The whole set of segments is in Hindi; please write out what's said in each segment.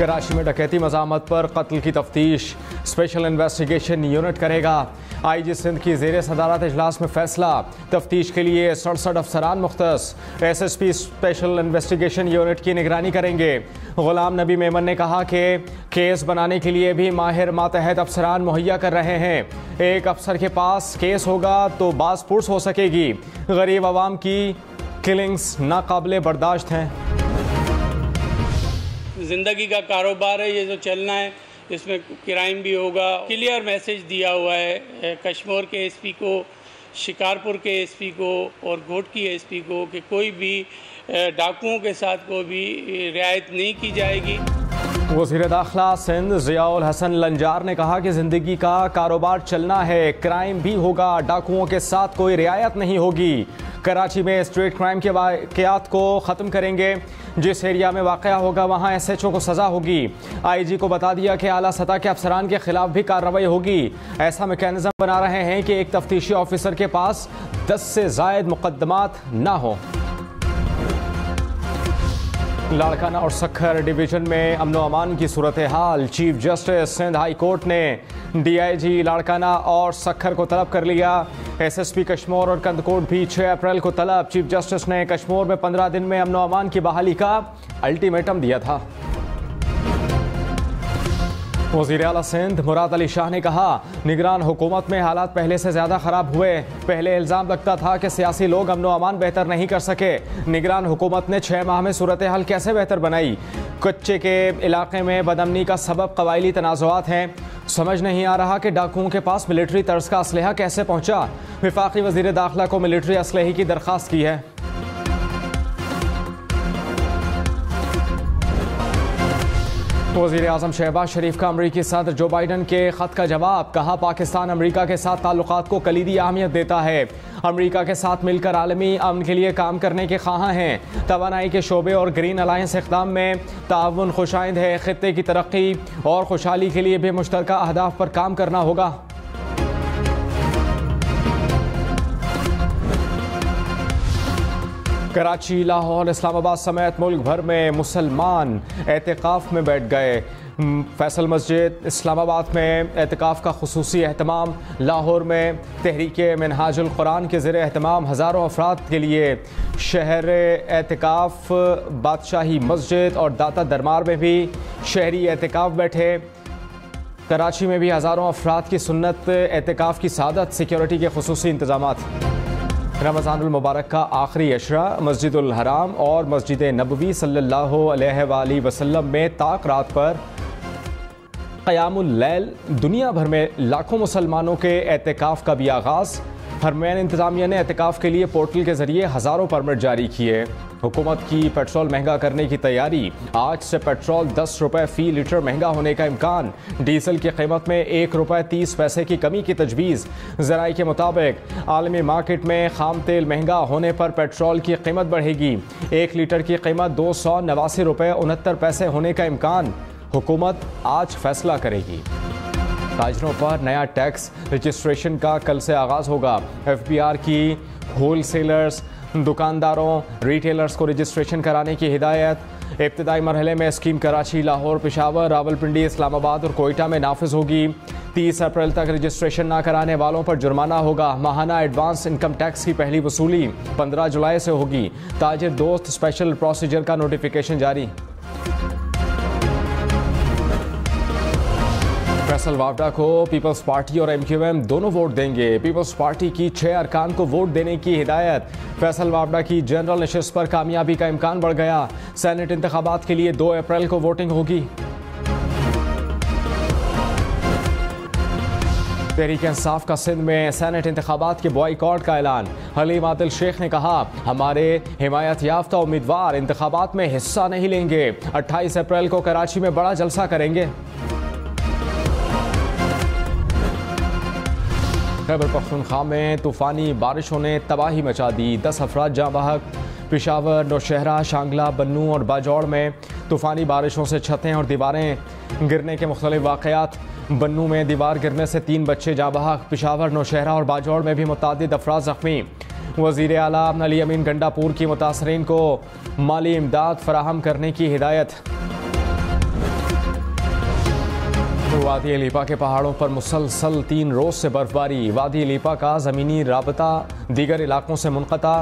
कराची में डकैती मज़ामत पर कत्ल की तफ्तीश स्पेशल इन्वेस्टिगेशन यूनिट करेगा। IG सिंध की ज़ेर सदारत इजलास में फैसला, तफ्तीश के लिए 67 अफसरान मुख्तस। SSP स्पेशल इन्वेस्टिगेशन यूनिट की निगरानी करेंगे। गुलाम नबी मेमन ने कहा कि केस बनाने के लिए भी माहिर मातहत अफसरान मुहैया कर रहे हैं। एक अफसर के पास केस होगा तो बास पुर्स हो सकेगी। गरीब आवाम की किलिंग्स नाकाबिले बर्दाश्त हैं। ज़िंदगी का कारोबार है, ये जो चलना है इसमें क्राइम भी होगा। क्लियर मैसेज दिया हुआ है कश्मीर के SP को, शिकारपुर के SP को और घोट की SP को कि कोई भी डाकुओं के साथ कोई भी रियायत नहीं की जाएगी। वज़ीर दाखिला सिंध ज़ियाउल हसन लंजार ने कहा कि ज़िंदगी का कारोबार चलना है, क्राइम भी होगा, डाकुओं के साथ कोई रियायत नहीं होगी। कराची में स्ट्रीट क्राइम के वाक़यात को ख़त्म करेंगे। जिस एरिया में वाक़या होगा वहाँ SHO को सज़ा होगी। IG को बता दिया कि आला सतह के अफसरान के खिलाफ भी कार्रवाई होगी। ऐसा मैकेनिज़्म बना रहे हैं कि एक तफ्तीशी ऑफिसर के पास 10 से ज़ायद मुकदमात ना हो। लाड़काना और सक्खर डिवीज़न में अमन व अमान की सूरत हाल, chief justice Sindh high court ने DIG लाड़काना और सक्खर को तलब कर लिया। SSP कश्मीर और कंदकोट भी 6 अप्रैल को तलब। चीफ जस्टिस ने कश्मीर में 15 दिन में अमन व अमान की बहाली का अल्टीमेटम दिया था। वज़ीर आला सिंध मुराद अली शाह ने कहा, निगरान हुकूमत में हालात पहले से ज़्यादा ख़राब हुए। पहले इल्ज़ाम लगता था कि सियासी लोग अमन व अमान बेहतर नहीं कर सके। निगरान हुकूमत ने 6 माह में सूरत हाल कैसे बेहतर बनाई। कच्चे के इलाके में बदअमनी का सबब कबायली तनाज़ुआत हैं। समझ नहीं आ रहा कि डाकुओं के पास मिलिट्री तर्ज का असलहा कैसे पहुँचा। वफाकी वज़ीर दाखिला को मिलिट्री असलहे की दरख्वास्त की है। वज़ीर आज़म शहबाज शरीफ का अमरीकी सदर जो बाइडन के ख़त का जवाब, कहा पाकिस्तान अमरीका के साथ ताल्लुकात को कलीदी अहमियत देता है। अमरीका के साथ मिलकर आलमी अमन के लिए काम करने के ख़्वाहां हैं। तवानाई के शोबे और ग्रीन अलायंस इक़दाम में ताउन खुशाइंद है। ख़ित्ते की तरक्की और खुशहाली के लिए भी मुश्तरका अहदाफ पर काम करना होगा। कराची, लाहौर, इस्लामाबाद समेत मुल्क भर में मुसलमान एतिकाफ़ में बैठ गए। फैसल मस्जिद इस्लामाबाद में एतिकाफ़ का खुसूसी एहतमाम। लाहौर में तहरीक मिनहाजुल कुरान के ज़रिए एहतमाम हज़ारों अफराद के लिए शहर एतिकाफ़। बादशाही मस्जिद और दाता दरबार में भी शहरी एतिकाफ़ बैठे। कराची में भी हज़ारों अफराद की सुन्नत एतिकाफ़ की सादत, सिक्योरिटी के खुसूसी इंतज़ामात। रमज़ानुल मुबारक का आखिरी अशरा मस्जिदुल हराम और मस्जिद नबवी सल्लल्लाहु अलैहि वसल्लम में ताक रात पर क़यामुल लैल। दुनिया भर में लाखों मुसलमानों के एतिकाफ़ का भी आगाज़। हरमैन इंतज़ामिया ने एतिकाफ़ के लिए पोर्टल के ज़रिए हज़ारों परमिट जारी किए। हुकूमत की पेट्रोल महंगा करने की तैयारी। आज से पेट्रोल 10 रुपये फ़ी लीटर महंगा होने का इम्कान। डीजल की कीमत में 1 रुपये 30 पैसे की कमी की तजवीज़। ज़राई के मुताबिक आलमी मार्केट में खाम तेल महंगा होने पर पेट्रोल की कीमत बढ़ेगी। 1 लीटर की कीमत 289 रुपये 69 पैसे होने का इम्कान। हुकूमत आज फैसला करेगी। ताजरों पर नया टैक्स रजिस्ट्रेशन का कल से आगाज़ होगा। FBR की होल सेलर्स, दुकानदारों, रिटेलर्स को रजिस्ट्रेशन कराने की हिदायत। इब्तदाई मरहले में स्कीम कराची, लाहौर, पेशावर, रावलपिंडी, इस्लामाबाद और कोयटा में नाफिज होगी। 30 अप्रैल तक रजिस्ट्रेशन ना कराने वालों पर जुर्माना होगा। माहाना एडवांस इनकम टैक्स की पहली वसूली 15 जुलाई से होगी। ताजिर दोस्त स्पेशल प्रोसीजर का नोटिफिकेशन जारी। फैसल वावडा को पीपल्स पार्टी और MQM दोनों वोट देंगे। पीपल्स पार्टी की 6 अरकान को वोट देने की हिदायत। फैसल वावडा की जनरल नशिस्त पर कामयाबी का इम्कान बढ़ गया। सेनेट इंतखाबात के लिए 2 अप्रैल को वोटिंग होगी। तहरीक इंसाफ का सिंध में सेनेट इंतखाबात के बॉयकॉट का ऐलान। हलीम आदिल शेख ने कहा, हमारे हिमायत याफ्ता उम्मीदवार इंतखाबात में हिस्सा नहीं लेंगे। 28 अप्रैल को कराची में बड़ा जलसा करेंगे। खैबर पख्तूनख्वा में तूफ़ानी बारिशों ने तबाही मचा दी। 10 अफराद जाँ बहक। पेशावर, नौशहरा, शांगला, बन्नू और बाजौड़ में तूफ़ानी बारिशों से छतें और दीवारें गिरने के मुख्तलिफ वाक़यात। बन्नू में दीवार गिरने से 3 बच्चे जाँ बहक। पेशावर, नौशहरा और बाजौड़ में भी मुतअद्दिद अफराद ज़ख्मी। वज़ीर आला अली अमीन गंडापुर की मुतासरीन को माली इमदाद फराहम करने की हिदायत। वादी लीपा के पहाड़ों पर मुसलसल 3 रोज से बर्फबारी। वादी लीपा का ज़मीनी राबता दीगर इलाकों से मुनक़ता।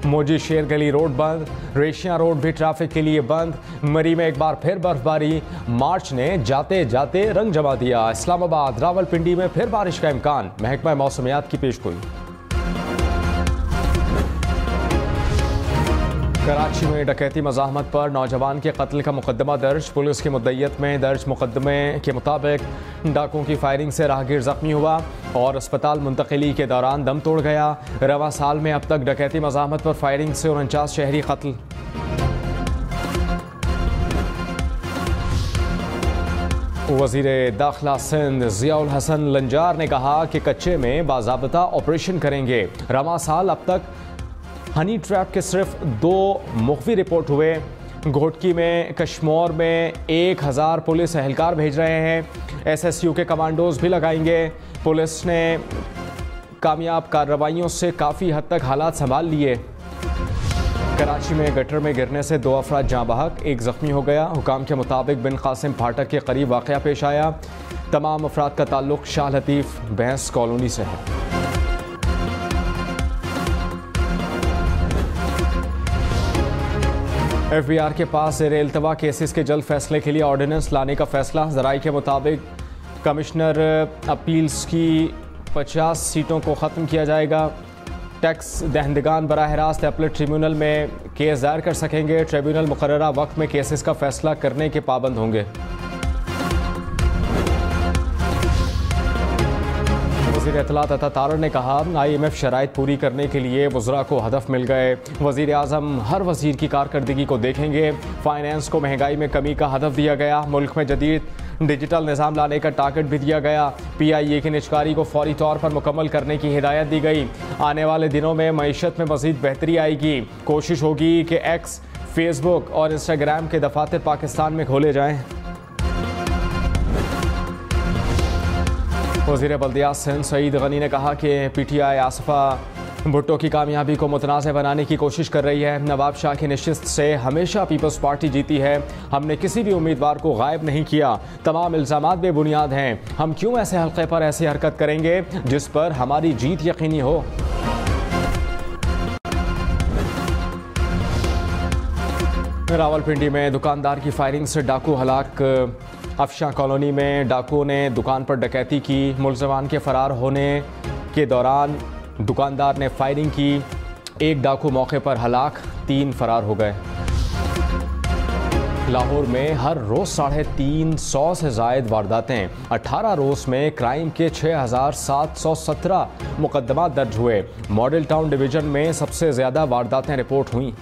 मोजी शेर गली रोड बंद। रेशिया रोड भी ट्रैफिक के लिए बंद। मरी में एक बार फिर बर्फबारी। मार्च ने जाते जाते रंग जमा दिया। इस्लामाबाद रावलपिंडी में फिर बारिश का इम्कान। महकमा मौसमियात की पेशगोई। कराची में डकैती मज़ाहमत पर नौजवान के कत्ल का मुकदमा दर्ज। पुलिस की मुद्दइयत में दर्ज मुकदमे के मुताबिक डाकुओं की फायरिंग से राहगीर जख्मी हुआ और अस्पताल मुंतकिली के दौरान दम तोड़ गया। रवा साल में अब तक डकैती मज़ाहमत पर फायरिंग से 49 शहरी कत्ल। वज़ीर दाखिला सिंध ज़ियाउल हसन लंजार ने कहा कि कच्चे में बाज़ाब्ता ऑपरेशन करेंगे। रवा साल अब तक हनी ट्रैप के सिर्फ 2 मुख्फी रिपोर्ट हुए। घोटकी में कश्मोर में 1000 पुलिस एहलकार भेज रहे हैं। SSU के कमांडोज भी लगाएंगे। पुलिस ने कामयाब कार्रवाइयों से काफ़ी हद तक हालात संभाल लिए। कराची में गटर में गिरने से 2 अफराद जाँ बहक, 1 ज़ख्मी हो गया। हुकाम के मुताबिक बिन कासिम फाटक के करीब वाक़या पेश आया। तमाम अफराद का ताल्लुक शाह लतीफ़ भैंस कॉलोनी से है। FBI के पास ज़ेर-ए-इल्तवा केसेस के जल्द फैसले के लिए ऑर्डिनेंस लाने का फैसला। ज़राई के मुताबिक कमिश्नर अपील्स की 50 सीटों को ख़त्म किया जाएगा। टैक्स दहंदगान बराह रास्त अपीलेट ट्रिब्यूनल में केस दायर कर सकेंगे। ट्रिब्यूनल मुकर्ररा वक्त में केसेस का फैसला करने के पाबंद होंगे। वज़ीर इत्तलात अता तारड़ ने कहा IMF शराइत पूरी करने के लिए वज़रा को हदफ मिल गए। वज़ीर आज़म हर वज़ीर की कारकर्दगी को देखेंगे। फाइनेंस को महंगाई में कमी का हदफ दिया गया। मुल्क में जदीद डिजिटल निज़ाम लाने का टारगेट भी दिया गया। PIA की निजकारी को फौरी तौर पर मुकम्मल करने की हिदायत दी गई। आने वाले दिनों में मईशत में मज़ीद बेहतरी आएगी। कोशिश होगी कि X, फेसबुक और इंस्टाग्राम के दफातर पाकिस्तान में खोले जाएँ। वज़ीर बल्दियात सिंध सईद गनी ने कहा कि PTI आसफा भुट्टो की कामयाबी को मुतनाज़ बनाने की कोशिश कर रही है। नवाब शाह की नशिस्त से हमेशा पीपल्स पार्टी जीती है। हमने किसी भी उम्मीदवार को गायब नहीं किया। तमाम इल्ज़ामात बेबुनियाद हैं। हम क्यों ऐसे हल्के पर ऐसी हरकत करेंगे जिस पर हमारी जीत यकीनी हो। रावलपिंडी में दुकानदार की फायरिंग से डाकू हलाक। अफशां कॉलोनी में डाकुओं ने दुकान पर डकैती की। मुलज़मान के फरार होने के दौरान दुकानदार ने फायरिंग की। 1 डाकू मौके पर हलाक, 3 फरार हो गए। लाहौर में हर रोज़ 350 से ज़ायद वारदातें। 18 रोज़ में क्राइम के 6717 मुकदमा दर्ज हुए। मॉडल टाउन डिवीज़न में सबसे ज़्यादा वारदातें रिपोर्ट हुई।